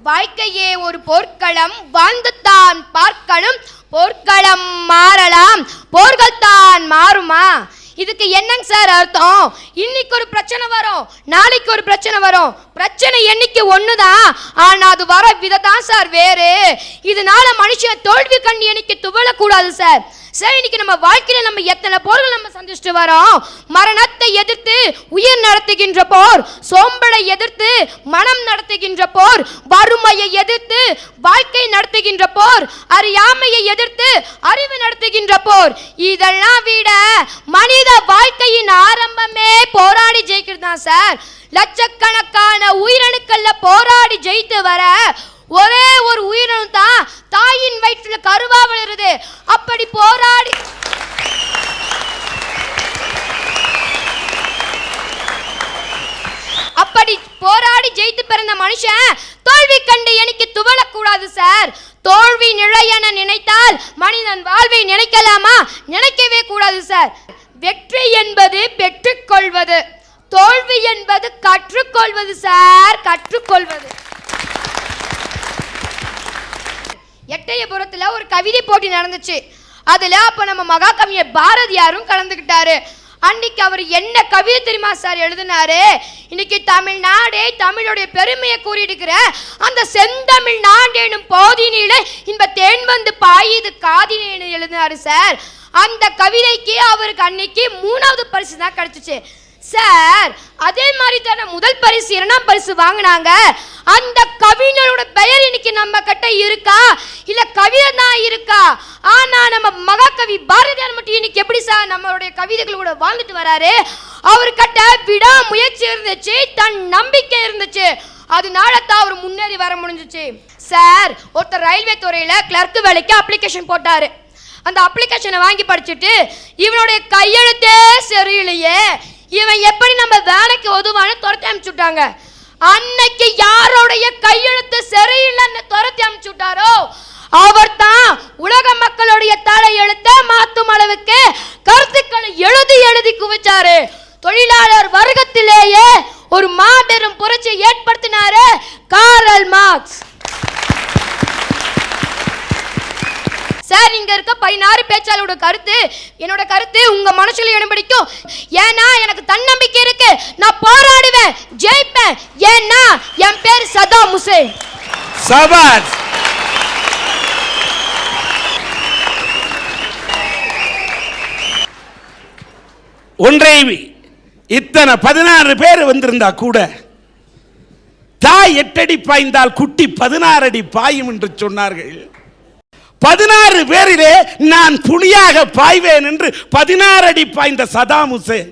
வாழ்க்கையே ஒரு போர்க்களம், வாழ்ந்துத்தான் பார்க்கணும். போர்க்களம் மாறலாம், போர்கள் தான் மாறுமா? இதுக்கு என்னங்க சார் அர்த்தம்? இன்னைக்கு ஒரு பிரச்சனை வரும், நாளைக்கு ஒரு பிரச்சனை வரும். பிரச்சனை என்னைக்கு ஒண்ணுதான், ஆனா அது வர விதத்தான் சார் வேறு. இதனால மனுஷன் தோல்வி கண்ணி என்னைக்கு துவளக்கூடாது சார். சார் இன்னைக்கு நம்ம வாழ்க்கையில நம்ம எத்தனை போர்கள் நம்ம சந்திச்சுட்டு வரோம். மரணத்தை எதிர்த்து உயிர் நடத்துகின்ற போர், சோம்பலை எதிர்த்து மனம் நடத்துகின்ற போர், வறுமையை எதிர்த்து வாழ்க்கை நடத்துகின்ற போர், அறியாமையை எதிர்த்து அறிவு நடத்துகின்ற போர். இதெல்லாம் விட மனித வாழ்க்கையின் ஆரம்பமே போராடி ஜெயிக்கிறது தான் சார். லட்சக்கணக்கான உயிரணுக்கள்ல போராடி ஜெயித்து வர ஒரே ஒரு உயிரணு தான் தாயின் வயிற்றுல கருவா விழுறது. அப்படி போராடி ஜெயித்து பிறந்த மனுஷன் தோல்வி கண்டு எனக்கு துவளக்கூடாது சார். தோல்வி நிலையென நினைத்தால் மனிதன் வாழ்வை நினைக்கலாமா? நினைக்கவே கூடாது சார். வெற்றி என்பது பெற்றுக்கொள்வது, தோல்வி என்பது கற்றுக்கொள்வது சார், கற்றுக்கொள்வது. எட்டயபுரத்துல ஒரு கவிதை போட்டி நடந்துச்சு. அதுல அப்ப நம்ம மகாகவிஞர் பாரதியாரும் கலந்துக்கிட்டாரு. அன்னைக்கு அவர் என்ன கவிதை தெரியுமா சார் எழுதினாரு? இன்னைக்கு தமிழ்நாடே தமிழுடைய பெருமையை கூறியிருக்கிற அந்த செந்தமிழ் நாடேனும் போதினிலே இன்ப தேன் வந்து பாயுது காதினேன்னு எழுதினாரு சார். அந்த கவிதைக்கு அவருக்கு அன்னைக்கு 3வது பரிசு தான் கிடைச்சிச்சு சார். அதே மாதிரி தானே முதல் பரிசு 2ஆம் பரிசு வாங்கினாங்க. அந்த கவிஞரோட பெயர் இன்னைக்கு நம்ம கிட்ட இருக்கா, இல்ல கவிதை தான் இருக்கா? ஆனா நம்ம மகாகவி பாரதியார் மட்டும் இன்னைக்கு எப்படி சார் நம்மளுடைய கவிதைகளோட வாழ்ந்துட்டு வராரு? அவர்கிட்ட விடா முயற்சி இருந்துச்சு, தன் நம்பிக்கை இருந்துச்சு. அதனால தான் அவர் முன்னேறி வர முடிஞ்சிச்சு சார். ஒருத்தர் ரயில்வே துறையில கிளர்க் வேலைக்கு அப்ளிகேஷன் போட்டாரு. அந்த அப்ளிகேஷனை வாங்கி படிச்சுட்டு இவனுடைய கையெழுத்தே சரியில்லையே, இவன் எப்படி நம்ம வேலைக்கு உதவான்னு துரத்தி அனுப்பிச்சுட்டாங்க. அன்னைக்கு யாரோடைய கையெழுத்து சரியில்லைன்னு துரத்தி அனுப்பிச்சுட்டாரோ அவர் தான் உலக மக்களுடைய தலையெழுத்தை மாற்றும் அளவுக்கு கருத்துக்களை எழுதி குவிச்சாரு. தொழிலாளர் வர்க்கத்திலேயே ஒரு மாபெரும் புரட்சி ஏற்படுத்தினாரு காரல் மார்க்ஸ் சார். இங்க இருக்க 16 பேச்சாளரோட கருத்து என்னோட கருத்து உங்க மனசுல இடம் பிடிக்கும். ஏன்னா எனக்கு தன்னம்பிக்கை இருக்கு, நான் போராடுவேன், ஜெயிப்பேன். ஏன்னா என் பேர் சதாம் ஹுசேன். சபாஷ். ஒன்றை இத்தனை 16 பேர் வந்திருந்தா கூட தாய் 8 அடி பாய்ந்தால் குட்டி 16 அடி பாயும் என்று சொன்னார்கள். 16 பேரிலே நான் புலியாக பாய்வேன் என்று 16 அடி பாய்ந்த சதாம் ஹுசேன்.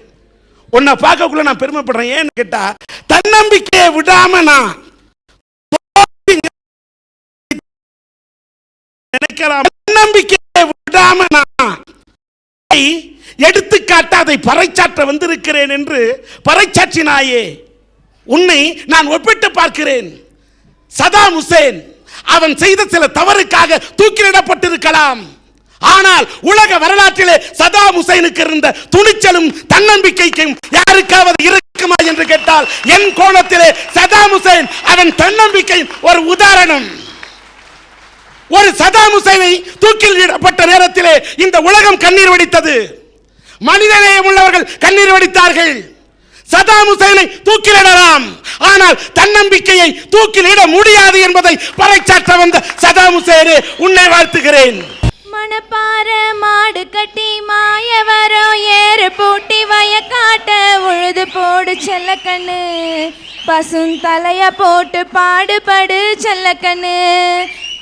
உன்னை பார்க்கக்குள்ள நான் பெருமைப்படுறேன். ஏன்னு கேட்டா தன்னம்பிக்கையை விடாம நான் நினைக்கலாம், தன்னம்பிக்கையை விடாம நான் எடுத்துக்காட்ட அதை பறைச்சாற்ற வந்திருக்கிறேன் என்று பறைச்சாற்றினாயே, உன்னை நான் ஒப்பிட்டு பார்க்கிறேன். சதாம் ஹுசேன் அவன் செய்த சில தவறுக்காக தூக்கிலிடப்பட்டிருக்கலாம். ஆனால் உலக வரலாற்றிலே சதாம் ஹுசேனுக்கு இருந்த துணிச்சலும் தன்னம்பிக்கைக்கும் யாருக்காவது இருக்குமா என்று கேட்டால் என் கோணத்திலே சதாம் ஹுசேன் அவன் தன்னம்பிக்கை ஒரு உதாரணம். ஒரு சதாம் ஹுசேனை தூக்கில் இடப்பட்ட நேரத்திலே இந்த உலகம் கண்ணீர் வடித்தது. மனிதநேயம் உள்ளவர்கள் கண்ணீர் வடித்தார்கள். சதாம் ஹுசேனை தூக்கிலிடலாம், ஆனால் தன்னம்பிக்கையை தூக்கிலிட முடியாது என்பதை பறைச்சாற்ற வந்த சதாம் ஹுசேனே உன்னை வாழ்த்துகிறேன். மணப்பாற மாடு கட்டி மாயவரோ ஏறு பூட்டி வயக்காட்ட உழுது போடு செல்லக்கண்ணு, பசுந்தலைய போட்டு பாடுபடு செல்லக்கண்ணு,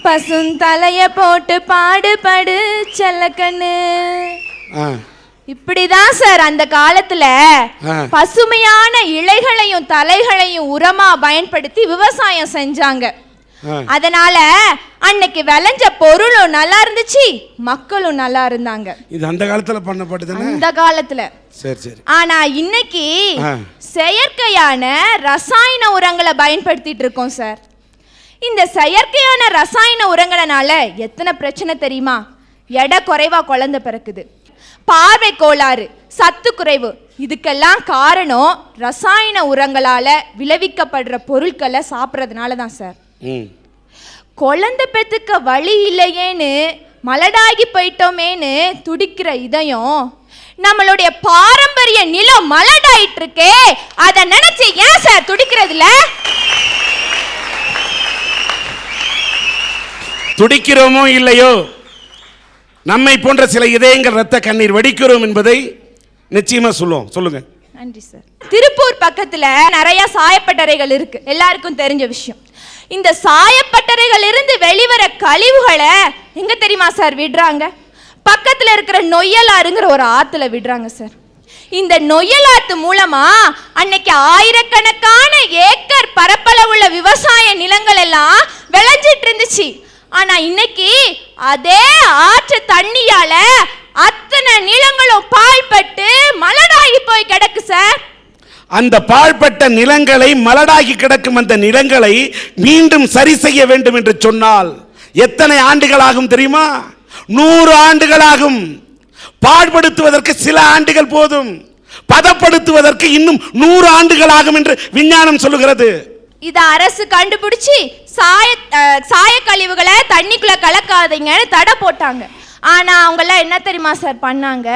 பசுந்தலைய போட்டு பாடுபடு செல்லக்கண்ணு. இப்படிதான் சார் அந்த காலத்துல பசுமையான இலைகளையும் தலைகளையும் உரமா பயன்படுத்தி விவசாயம் செஞ்சாங்க. அதனால அன்னைக்கு விளைஞ்ச பொருளும் நல்லா இருந்துச்சு, மக்களும் நல்லா இருந்தாங்க. இது அந்த காலத்துல பண்ணப்பட்டது, அந்த காலத்துல. சரி சரி. ஆனா இன்னைக்கு செயற்கையான ரசாயன உரங்களை பயன்படுத்திட்டு இருக்கோம் சார். இந்த செயற்கையான ரசாயன உரங்களால எத்தனை பிரச்சனை தெரியுமா? எடை குறைவா குழந்தை பிறக்குது, பார்வை கோளாறு, சத்து குறைவு. இதுக்கெல்லாம் காரணம் ரசாயன உரங்களால விளைவிக்கப்படுற பொருட்களை சாப்பிட்றதுனால தான் சார். குழந்தை பெத்துக்க வழி இல்லையேன்னு மலடாகி போயிட்டோமேன்னு துடிக்கிற இதயம் நம்மளுடைய பாரம்பரிய நிலம் மலடாயிட்டு இருக்கே, அதை நினைச்சு ஏன் சார் துடிக்கிறதுல? துடிக்கிறோமோ இல்லையோ, நம்மை போன்ற சில இதயங்கள் ரத்த கண்ணீர் வடிக்கிறோம் என்பதை நிச்சயமா சொல்லுவோம். சொல்லுங்க. நன்றி சார். திருப்பூர் பக்கத்துல நிறைய சாயப்பட்டறைகள் இருக்கு, எல்லாருக்கும் தெரிஞ்ச விஷயம். இந்த சாயப்பட்டறைகள் இருந்து வெளிவர கழிவுகளை எங்க தெரியுமா சார் விடுறாங்க? பக்கத்துல இருக்கிற நொய்யலாறுங்கிற ஒரு ஆத்துல விடுறாங்க சார். இந்த நொய்யலாத்து மூலமா அன்னைக்கு ஆயிரக்கணக்கான ஏக்கர் பரப்பளவுள்ள விவசாய நிலங்கள் எல்லாம் விளைஞ்சிட்டு இருந்துச்சு. ஆனா இன்னைக்கு அதே ஆற்று தண்ணியால அத்தனை நிலங்களும் பாழ்பட்டு மலடாகி போய் கிடக்கு சார். அந்த பாழ்பட்ட நிலங்களை, மலடாகி கிடக்கும் அந்த நிலங்களை மீண்டும் சரி செய்ய வேண்டும் என்று சொன்னால் எத்தனை ஆண்டுகளாகும் தெரியுமா? 100 ஆண்டுகளாகும். பாழ்படுத்துவதற்கு சில ஆண்டுகள் போதும், பதப்படுத்துவதற்கு இன்னும் 100 ஆண்டுகளாகும் என்று விஞ்ஞானம் சொல்லுகிறது. இத அரசு கண்டுபிடிச்சி சாய கழிவுகளை தண்ணிக்குள்ள கலக்காதீங்கன்னு தடை போட்டாங்க. ஆனா அவங்க எல்லாம் என்ன தெரியுமா சார் பண்ணாங்க?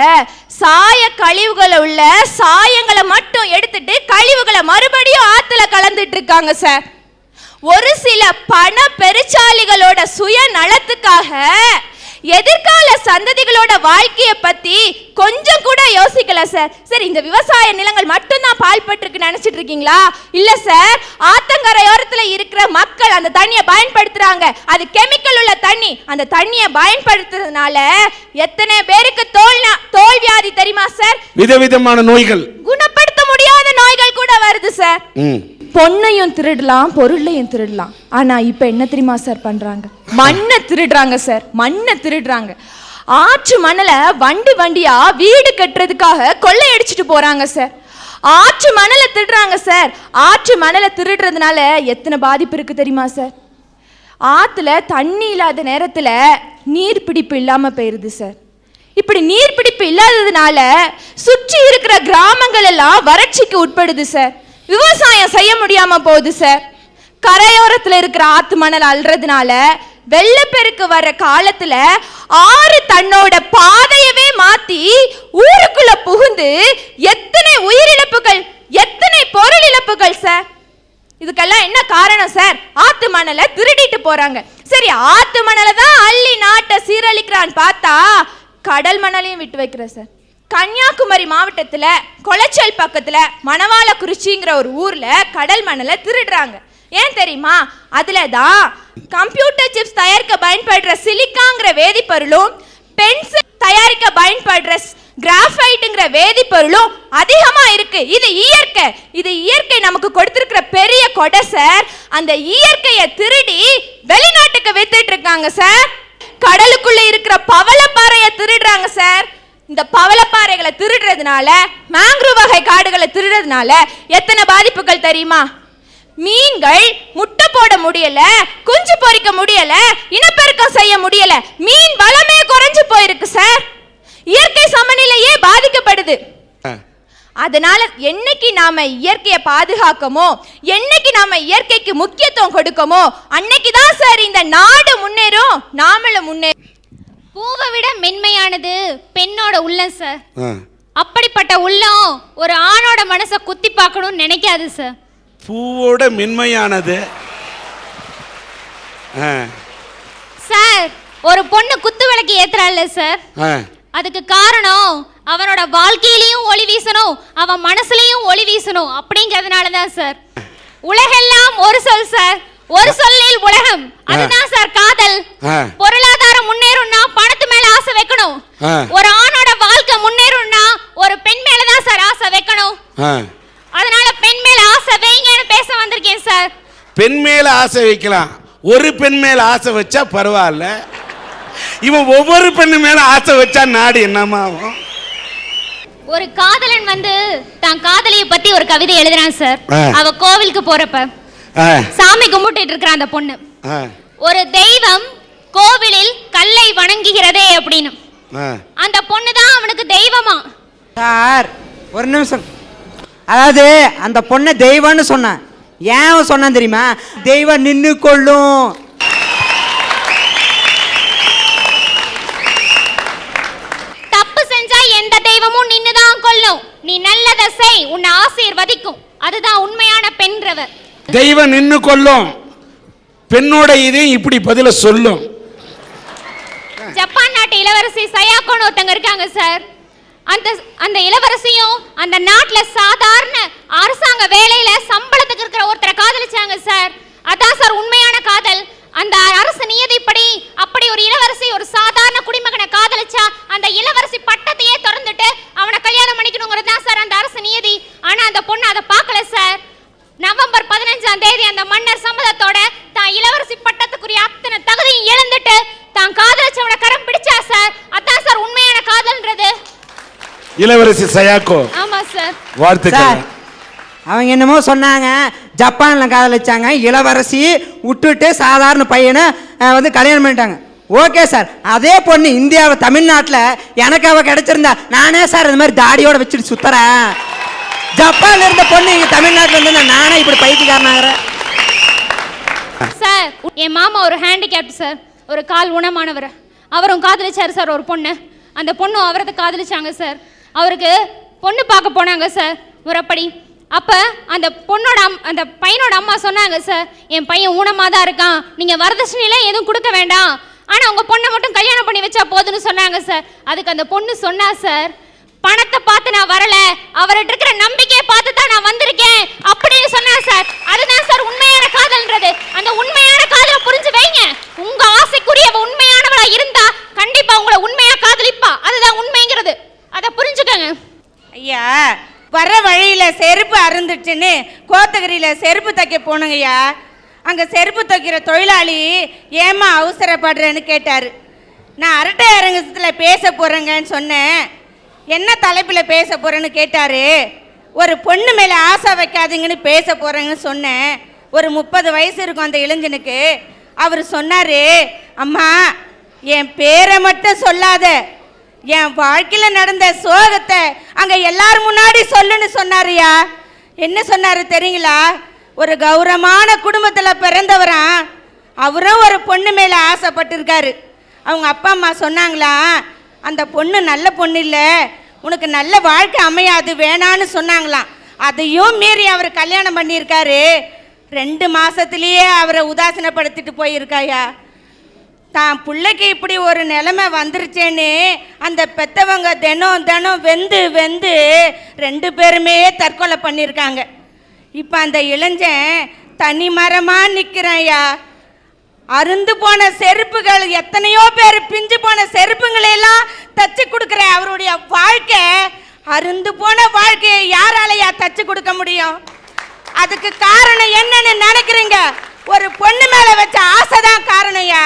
சாய கழிவுகள் உள்ள சாயங்களை மட்டும் எடுத்துட்டு கழிவுகளை மறுபடியும் ஆத்துல கலந்துட்டு இருக்காங்க சார். ஒரு சில பண பெருச்சாலிகளோட சுய நலத்துக்காக எதிர்கால சந்ததிகளோட வாழ்க்கையை பத்தி கொஞ்சம் கூட யோசிக்கல சார். சரி, இந்த விவசாய நிலங்கள் மட்டும்தான் பாழ்பட்டு நினைச்சிட்டு இருக்கீங்களா? இல்ல சார், ஆத்தங்கரையோரத்துல இருக்கிற மக்கள் அந்த தண்ணியை பயன்படுத்துறாங்க. அது கெமிக்கல் உள்ள தண்ணி. அந்த தண்ணியை பயன்படுத்துறதுனால எத்தனை பேருக்கு தோல் வியாதி தெரியுமா சார்? விதவிதமான நோய்கள், குணப்படுத்த முடியாத நோய்கள் கூட வருது சார். பொண்ணையும் திருடலாம், பொருளையும் திருடலாம். ஆனா இப்ப என்ன தெரியுமா சார் பண்றாங்க? மண்ணை திருடுறாங்க சார், மண்ணை திருடுறாங்க. ஆற்று மணலை வண்டி வண்டியா வீடு கட்டுறதுக்காக கொள்ளையடிச்சிட்டு போறாங்க சார். ஆற்று மணலை திருடுறாங்க சார். ஆற்று மணலை திருடுறதுனால எத்தனை பாதிப்பு இருக்கு தெரியுமா சார்? ஆத்துல தண்ணி இல்லாத நேரத்துல நீர்பிடிப்பு இல்லாம போயிருது சார். இப்படி நீர்பிடிப்பு இல்லாததுனால சுற்றி இருக்கிற கிராமங்கள் எல்லாம் வறட்சிக்கு உட்படுது சார். விவசாயம் செய்ய முடியாம போகுது சார். கரையோரத்துல இருக்கிற ஆத்து மணல் அள்ளுறதுனால வெள்ளப்பெருக்கு வர்ற காலத்துல ஆறு தன்னோட பாதையவே மாத்தி ஊருக்குள்ள புகுந்து எத்தனை உயிரிழப்புகள், எத்தனை பொருள் இழப்புகள் சார். இதுக்கெல்லாம் என்ன காரணம் சார்? ஆத்து மணலை திருடிட்டு போறாங்க. சரி, ஆத்து மணலை தான் அள்ளி நாட்டை சீரழிக்கிறான்னு பார்த்தா கடல் மணலையும் விட்டு வைக்கிற சார். கன்னியாகுமரி மாவட்டத்துல கொளச்சல் பக்கத்துல மணவாளக்குறிச்சிங்கிற ஒரு ஊர்ல கடல் மணலை திருடுறாங்க. ஏன் தெரியுமா? அதுல தான் கம்ப்யூட்டர் சிப்ஸ் தயாரிக்க பயன்படுற சிலிக்காங்கிற வேதிப்பொருளும் பென்சில் தயாரிக்க பயன்படுற கிராஃபைட்டுங்கிற வேதிப்பொருளும் அதிகமா இருக்கு. இது இயற்கை. இது இயற்கை நமக்கு கொடுத்திருக்கிற பெரிய கொடை சார். அந்த இயற்கையை திருடி வெளிநாட்டுக்கு வித்துட்டு இருக்காங்க சார். கடலுக்குள்ள இருக்கிற பவளப்பாறையை திருடுறாங்க சார். இந்த பவளப்பாறைகளை திருடுறதுனால, மேங்க்ரூவ் வகை காடுகளை திருடுறதுனால எத்தனை பாதிப்புகள் தெரியுமா? மீன்கள் முட்டை போட முடியல, குஞ்சு பொரிக்க முடியல, இனப்பெருக்கம் செய்ய முடியல. மீன் வளமே குறைஞ்சு போயிருக்கு சார். இயற்கை சமநிலையே பாதிக்கப்படுது. அதனால என்னைக்கு நாம இயற்கையை பாதுகாக்கமோ, என்னைக்கு நாம இயற்கைக்கு முக்கியத்துவம் கொடுக்கமோ, அன்னைக்கு தான் சார் இந்த நாடு முன்னேறும், நாமளும் முன்னேறும். பூவை விட மென்மையானது பெண்ணோட உள்ளம் சார். அப்படிப்பட்ட உள்ளம் ஒரு ஆணோட மனசை குத்தி பார்க்கணும்னு நினைக்காது சார். பூவோட மென்மையானது சார். ஒரு பொண்ணு குத்து விளக்கு ஏத்துறாள் சார். அதுக்கு காரணம் அவனோட வாழ்க்கையிலையும் ஒளி வீசணும், அவன் மனசுலயும் ஒளி வீசணும் அப்படிங்கிறதுனால தான் சார். உலகெல்லாம் ஒரு சொல் சார், ஒரு சொல்லில் உலகம். அதுதான் சார் காதல். பொருளாதாரம் முன்னேறும்னா பணத்து மேல ஆசை வைக்கணும். ஒரு ஆணோட வாழ்க்கை முன்னேறும்னா ஒரு பெண் மேலதான் சார் ஆசை வைக்கணும். அதனால பெண் மேல ஆசை வைங்கன்னு பேச வந்திருக்கேன் சார். பெண் மேல ஆசை வைக்கலாம், ஒரு பெண் மேல ஆசை வச்சா பரவாயில்ல. இவன் ஒவ்வொரு பெண்ணு மேல ஆசை வச்சா நாடு என்னமா ஆகும்? ஒரு காதலன் வந்து தான் காதலியை பத்தி ஒரு கவிதை எழுதுறான் சார். அவ கோவிலுக்கு போறப்ப சாமி கும்பிட்டு இருக்கிற அந்த பொண்ணு, ஒரு தெய்வம் கோவிலில் கல்லை வணங்குகிறதே அப்படின்னு. அந்த பொண்ணு தான் அவனுக்கு தெய்வமா சார்? ஒரு நிமிஷம். அதாவது அந்த பொண்ணை தெய்வம்னு சொன்னான். ஏன் சொன்னான் தெரியுமா? தெய்வம் நின்று கொள்ளும். நீ நல்லதை செய், உன்னை ஆசீர்வதிக்கும். அதுதான் உண்மையான பெண்றவர். தெய்வம் நின்னு கொள்ளும், பெண்ணோட இதையும் இப்படி பதில சொல்லும். ஜப்பான் நாட்டு இளவரசி சயாக்கோன்னு ஒருத்தங்க இருக்காங்க சார். அந்த இளவரசியும் அந்த நாட்டுல சாதாரண அரசாங்க வேலையில சம்பளத்துக்கு இருக்கிற ஒருத்தரை காதலிச்சாங்க சார். அதான் சார் உண்மையான காதல். அந்த அரசு நியதிப்படி அப்படி ஒரு இளவரசி ஒரு சாதாரண குடிமகனை காதலிச்சா அந்த இளவரசி பட்டத்தையே திறந்துட்டு அவனை கல்யாணம் பண்ணிக்கணுங்கிறது தான் சார் அந்த அரசு நியதி. ஆனா அந்த பொண்ணு அதை பார்க்கல சார். நவம்பர் 15ஆம் தேதி அந்த மன்னர் சம்மதத்தோட தான் இளவரசி பட்டத்துக்குரிய அத்தனை தகுதியும் இழந்துட்டு தான் காதலிச்சவனை கரம் பிடிச்சா சார். அதான் சார் உண்மையான காதல்ன்றது. இளவரசி சயாக்கோ. ஆமா சார். வாழ்த்துக்கள். அவங்க என்னமோ சொன்னாங்க, ஜப்பான்ல காதலிச்சாங்க, இளவரசி விட்டுட்டு சாதாரண பையனை வந்து கல்யாணம் பண்ணிட்டாங்க. ஓகே சார், அதே பொண்ணு இந்தியாவில் தமிழ்நாட்டில் எனக்கு அவ கிடைச்சிருந்தா நானே சார் இந்த மாதிரி தாடியோட வச்சுட்டு சுத்துறேன். ஜப்பான்ல இருந்த பொண்ணு இங்க தமிழ்நாட்டில் இருந்து நானே இப்படி பைத்தியக்காரனாகிறேன் சார். என் மாமா ஒரு ஹேண்டிகேப்ட் சார், ஒரு கால் ஊனமானவர். அவரும் காதலிச்சார் சார் ஒரு பொண்ணு. அந்த பொண்ணு அவரது காதலிச்சாங்க சார். அவருக்கு பொண்ணு பார்க்க போனாங்க சார் முறைப்படி. அப்போ அந்த பையனோட அம்மா சொன்னாங்க சார், என் பையன் ஊனமாக தான் இருக்கான், நீங்கள் வரதட்சணையில எதுவும் கொடுக்க வேண்டாம், ஆனால் உங்கள் பொண்ணை மட்டும் கல்யாணம் பண்ணி வச்சா போதுன்னு சொன்னாங்க சார். அதுக்கு அந்த பொண்ணு சொன்னா சார், பணத்தை பார்த்து நான் வரல, அவர்கிட்ட இருக்கிற நம்பிக்கையை பார்த்து தான் நான் வந்திருக்கேன் அப்படின்னு சொன்னா சார். அதுதான் சார் உண்மையான காதல்ன்றது. அந்த உண்மையான காதலை புரிஞ்சு வைங்க. உங்க ஆசைக்குரியவ உண்மையானவளா இருந்தா கண்டிப்பா உங்களை உண்மையா காதலிப்பா. அதுதான் உண்மைங்கிறது. அதை புரிஞ்சுக்கங்க ஐயா. வர வழியில செருப்பு அருந்துச்சுன்னு கோத்தகிரியில செருப்பு தைக்க போனங்கய்யா. அங்க செருப்பு தைக்கிற தொழிலாளி ஏமா அவசரப்படுறேன்னு கேட்டாரு. நான் அரட்டை அரங்கத்தில் பேச போறேங்கன்னு சொன்னேன். என்ன தலைப்பில் பேச போறேன்னு கேட்டாரு. ஒரு பொண்ணு மேலே ஆசை வைக்காதீங்கன்னு பேச போறேங்கன்னு சொன்னேன். ஒரு 30 வயசு இருக்கும் அந்த இளைஞனுக்கு. அவர் சொன்னாரு, அம்மா என் பேரை மட்டும் சொல்லாத, என் வாழ்க்கையில் நடந்த சோகத்தை அங்கே எல்லாரும் முன்னாடி சொல்லுன்னு சொன்னாருயா. என்ன சொன்னாரு தெரியுங்களா? ஒரு கௌரவமான குடும்பத்தில் பிறந்தவரா அவரும் ஒரு பொண்ணு மேலே ஆசைப்பட்டிருக்காரு. அவங்க அப்பா அம்மா சொன்னாங்களா, அந்த பொண்ணு நல்ல பொண்ணு இல்லை, உனக்கு நல்ல வாழ்க்கை அமையாது, வேணான்னு சொன்னாங்களாம். அதையும் மீறி அவர் கல்யாணம் பண்ணியிருக்காரு. 2 மாசத்துலேயே அவரை உதாசீனப்படுத்திட்டு போயிருக்காயா. தான் பிள்ளைக்கு இப்படி ஒரு நிலைமை வந்துருச்சேன்னு அந்த பெத்தவங்க தினம் தினம் வெந்து 2 பேருமே தற்கொலை பண்ணியிருக்காங்க. இப்போ அந்த இளைஞன் தனி மரமாக நிற்கிறான்யா. அருந்து போன செருப்புகள், எத்தனையோ பேர் பிஞ்சு போன செருப்புங்களெல்லாம் தச்சு கொடுக்குற அவருடைய வாழ்க்கை, அருந்து போன வாழ்க்கையை யாராலையா தச்சு கொடுக்க முடியும்? அதுக்கு காரணம் என்னன்னு நினைக்கிறீங்க? ஒரு பொண்ணு மேலே வச்ச ஆசை தான் காரணம்யா.